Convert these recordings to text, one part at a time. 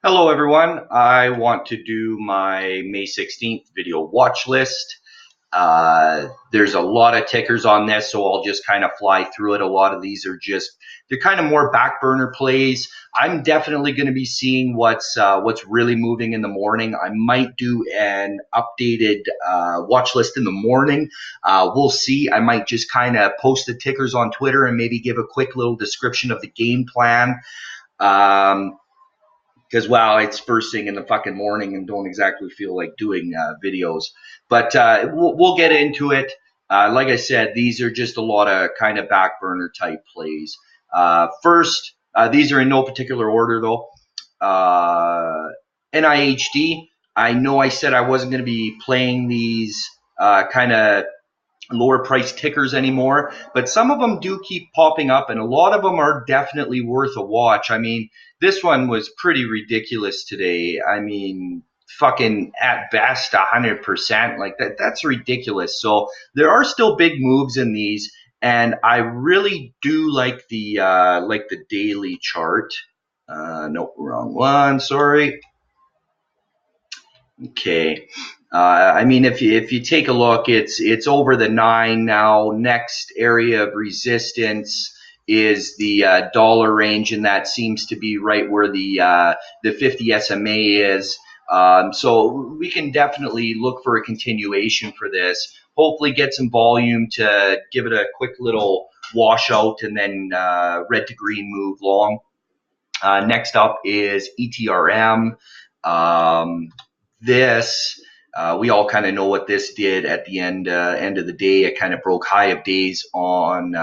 Hello everyone, I want to do my May 16th video watch list. There's a lot of tickers on this, so I'll just kind of fly through it. A lot of these are they're kind of more back burner plays. I'm definitely going to be seeing what's really moving in the morning. I might do an updated watch list in the morning. We'll see. I might just kind of post the tickers on Twitter and maybe give a quick little description of the game plan. Because, well, it's first thing in the fucking morning and don't exactly feel like doing videos. But we'll get into it. Like I said, these are just a lot of kind of back burner type plays. First, these are in no particular order, though. NIHD, I know I said I wasn't going to be playing these kind of lower price tickers anymore, but some of them do keep popping up, and a lot of them are definitely worth a watch. I mean, this one was pretty ridiculous today. I mean, fucking at best 100%, like that's ridiculous. So there are still big moves in these, and I really do like the daily chart. Nope, wrong one, sorry. Okay. I mean, if you take a look, it's over the 9 now. Next area of resistance is the dollar range, and that seems to be right where the 50 SMA is. So we can definitely look for a continuation for this. Hopefully, get some volume to give it a quick little washout, and then red to green move long. Next up is ETRM. This we all kind of know what this did at the end of the day. It kind of broke high of days on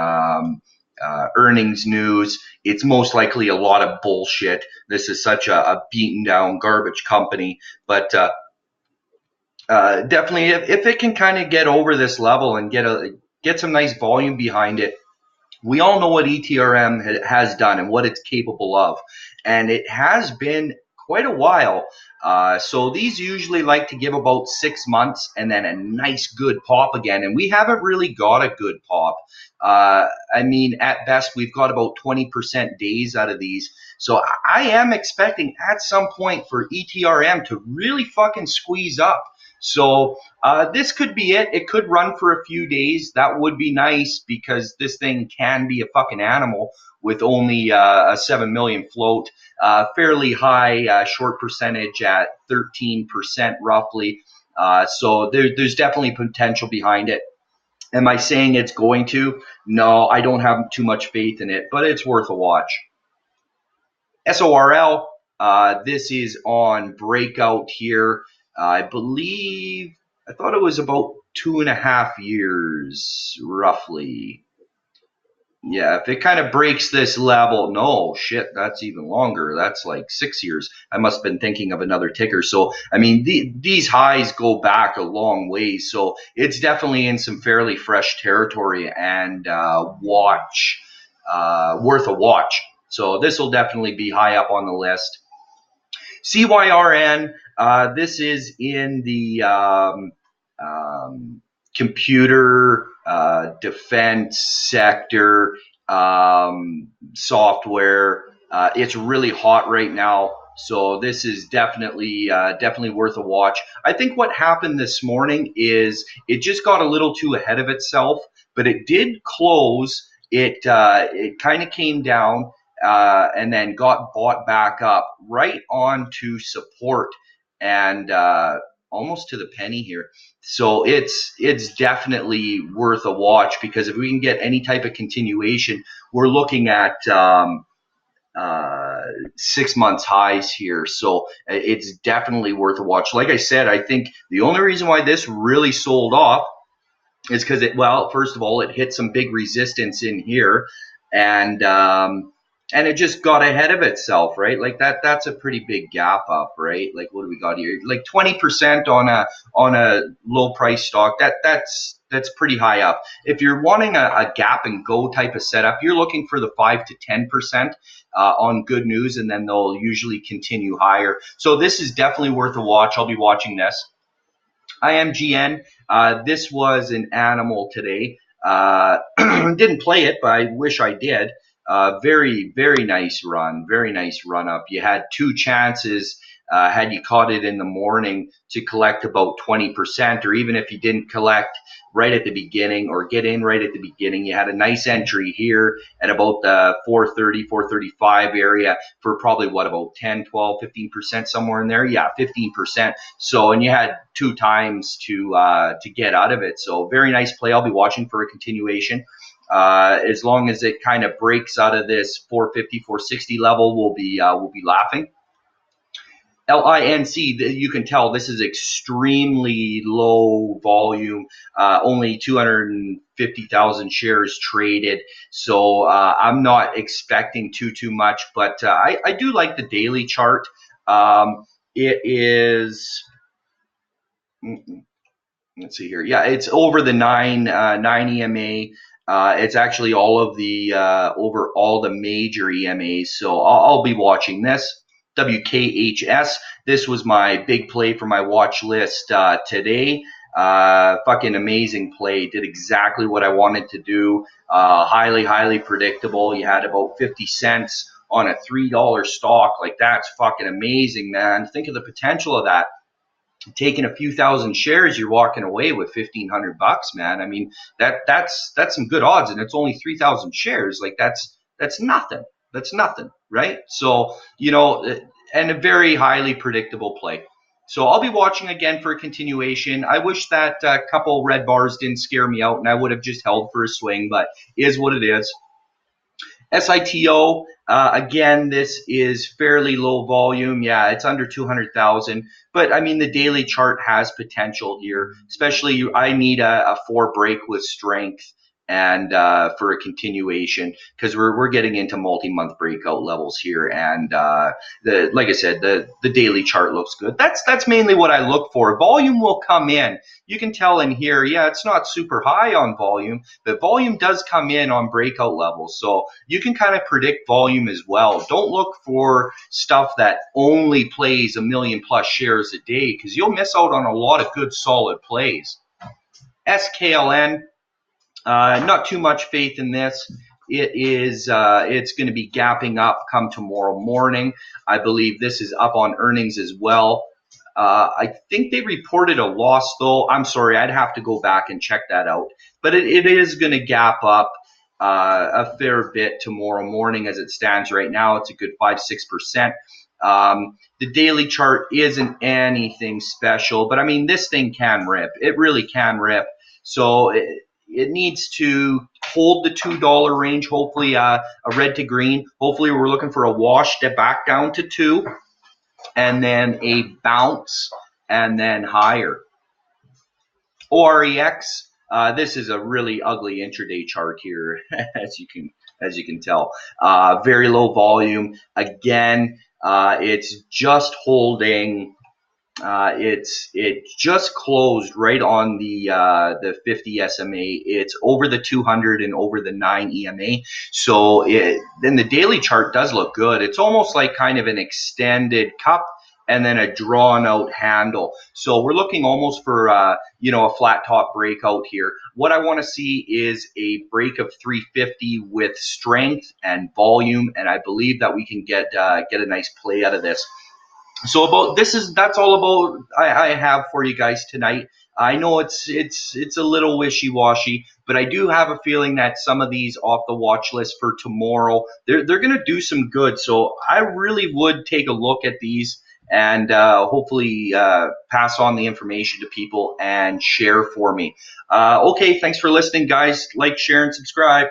earnings news. It's most likely a lot of bullshit. This is such a beaten down garbage company, but definitely if it can kind of get over this level and get some nice volume behind it. We all know what ETRM has done and what it's capable of, and it has been quite a while. So these usually like to give about 6 months and then a nice good pop again, and we haven't really got a good pop. I mean, at best, we've got about 20% days out of these. So I am expecting at some point for ETRM to really fucking squeeze up. So this could be it. It could run for a few days. That would be nice because this thing can be a fucking animal with only a 7 million float, fairly high short percentage at 13% roughly. So there's definitely potential behind it. Am I saying it's going to? No, I don't have too much faith in it, but it's worth a watch. SORL, this is on breakout here. I thought it was about 2.5 years, roughly. Yeah, if it kind of breaks this level, no, shit, that's even longer. That's like 6 years. I must have been thinking of another ticker. So, I mean, these highs go back a long way. So it's definitely in some fairly fresh territory and worth a watch. So this will definitely be high up on the list. CYRN, this is in the computer defense sector software. It's really hot right now, so this is definitely worth a watch. I think what happened this morning is it just got a little too ahead of itself, but it did close. It kind of came down and then got bought back up right onto support and almost to the penny here. So it's definitely worth a watch because if we can get any type of continuation, we're looking at 6 months highs here. So it's definitely worth a watch. Like I said, I think the only reason why this really sold off is because first of all, it hit some big resistance in here, and it just got ahead of itself, right? Like that's a pretty big gap up, right? Like what do we got here? Like 20% on a low price stock. That's pretty high up. If you're wanting a gap and go type of setup, you're looking for the 5 to 10% on good news, and then they'll usually continue higher. So this is definitely worth a watch. I'll be watching this. IMGN, this was an animal today. Didn't play it, but I wish I did. Very, very nice run. Very nice run up. You had two chances. Had you caught it in the morning to collect about 20%, or even if you didn't collect right at the beginning or get in right at the beginning, you had a nice entry here at about the 430, 435 area for probably what, about 10, 12, 15%, somewhere in there. Yeah, 15%. So, and you had two times to get out of it. So very nice play. I'll be watching for a continuation. As long as it kind of breaks out of this 450, 460 level, we'll be laughing. LINC, you can tell this is extremely low volume, only 250,000 shares traded. So I'm not expecting too much, but I do like the daily chart. It is, let's see here. Yeah, it's over the 9 EMA. It's actually all of the over all the major EMAs. So I'll be watching this. WKHS. This was my big play for my watch list today. Fucking amazing play. Did exactly what I wanted to do. Highly predictable. You had about 50 cents on a $3 stock. Like, that's fucking amazing, man. Think of the potential of that. Taking a few thousand shares, you're walking away with $1,500, man. I mean, that's some good odds, and it's only 3,000 shares. Like, that's nothing. That's nothing, right? So, you know, and a very highly predictable play. So I'll be watching again for a continuation. I wish that couple red bars didn't scare me out, and I would have just held for a swing, but is what it is. SITO, again, this is fairly low volume. Yeah, it's under 200,000. But, I mean, the daily chart has potential here, especially I need a 4 break with strength and for a continuation, because we're getting into multi-month breakout levels here, and like I said, the daily chart looks good. That's mainly what I look for. Volume will come in. You can tell in here, yeah, it's not super high on volume, but volume does come in on breakout levels, so you can kind of predict volume as well. Don't look for stuff that only plays 1 million plus shares a day, because you'll miss out on a lot of good solid plays. SKLN. Not too much faith in this. It's going to be gapping up come tomorrow morning. I believe this is up on earnings as well. I think they reported a loss, though. I'm sorry, I'd have to go back and check that out. But it is going to gap up a fair bit tomorrow morning as it stands right now. It's a good 5-6%. The daily chart isn't anything special, but I mean, this thing can rip. It really can rip. So it needs to hold the $2 range, hopefully a red to green. Hopefully we're looking for a wash step back down to 2, and then a bounce, and then higher. OREX, this is a really ugly intraday chart here, as you can tell. Very low volume. Again, it's just holding. It just closed right on the 50 SMA. It's over the 200 and over the 9 EMA. So then the daily chart does look good. It's almost like kind of an extended cup and then a drawn out handle. So we're looking almost for a flat top breakout here. What I want to see is a break of 350 with strength and volume, and I believe that we can get a nice play out of this. So that's all about I have for you guys tonight. I know it's a little wishy-washy, but I do have a feeling that some of these off the watch list for tomorrow, they're going to do some good. So I really would take a look at these and hopefully pass on the information to people and share for me. Okay, thanks for listening, guys. Like, share, and subscribe.